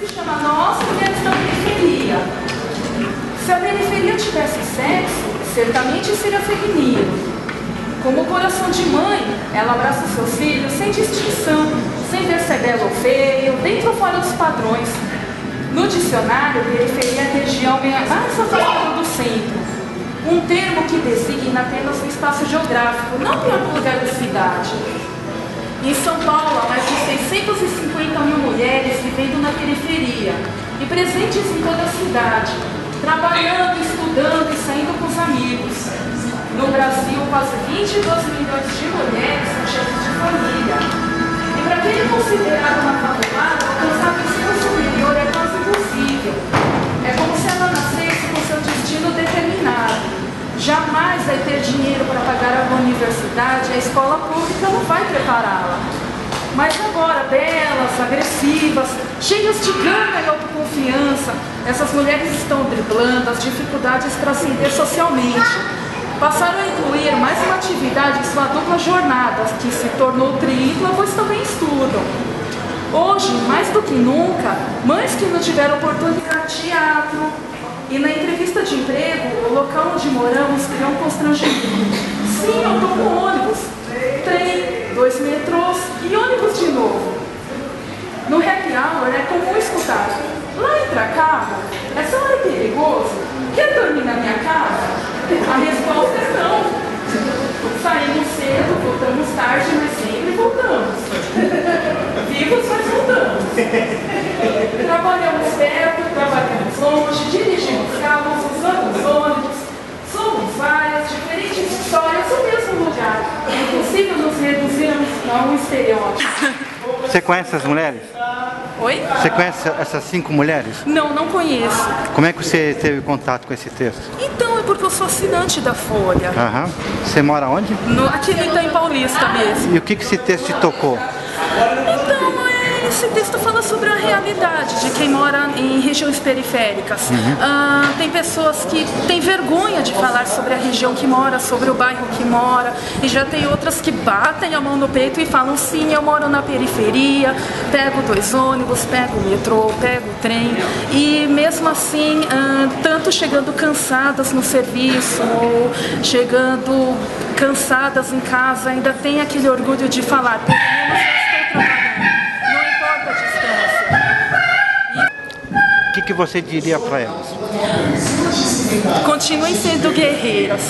se chama Nós, Mulheres da Periferia. Se a periferia tivesse sexo, certamente seria feminino. Como o coração de mãe, ela abraça seus filhos sem distinção, sem ver se é belo ou feio, dentro ou fora dos padrões. No dicionário, periferia é a região mais afastada do centro. Um termo que designa apenas um espaço geográfico, não em algum lugar da cidade. Em São Paulo, há mais de 650 mil mulheres vivendo na periferia e presentes em toda a cidade, trabalhando, estudando e saindo com os amigos. No Brasil, quase 22 milhões de mulheres são chefes de família. E para quem é considerado uma favelada, alcançar o ensino superior é quase impossível. É como se ela nascesse com seu destino determinado. Jamais vai ter dinheiro para pagar a universidade, a escola pública não vai prepará-la. Mas agora, belas, agressivas, cheias de gana e autoconfiança, essas mulheres estão driblando as dificuldades para ascender socialmente. Passaram a incluir mais uma atividade em sua dupla jornada, que se tornou tripla, pois também estudam. Hoje, mais do que nunca, mães que não tiveram oportunidade de teatro. E na entrevista de emprego, o local onde moramos criou um constrangimento. Sim, eu estou com ônibus, trem, 2 metrôs e ônibus de novo. No happy hour é comum escutar: lá entra carro? Essa hora é perigoso? Quer dormir na minha casa? A resposta é não. Saímos cedo, voltamos tarde, mas sempre voltamos. Vivos, mas voltamos. Trabalhamos perto, trabalhamos longe, dirigimos carros, usamos ônibus. Somos várias, diferentes histórias no mesmo lugar. É impossível nos reduzirmos a um estereótipo. Você conhece essas mulheres? Oi? Você conhece essas 5 mulheres? Não, não conheço. Como é que você teve contato com esse texto? Então, é porque eu sou assinante da Folha. Aham. Você mora onde? Aqui no Itaim Paulista mesmo. E o que esse texto te tocou? Então, esse texto fala sobre a realidade de quem mora em regiões periféricas. Tem pessoas que têm vergonha de falar sobre a região que mora, sobre o bairro que mora, e já tem outras que batem a mão no peito e falam: sim, eu moro na periferia, pego 2 ônibus, pego o metrô, pego o trem, e mesmo assim, tanto chegando cansadas no serviço ou chegando cansadas em casa, ainda tem aquele orgulho de falar: pelo menos eu estou trabalhando. O que você diria para elas? Continuem sendo guerreiras.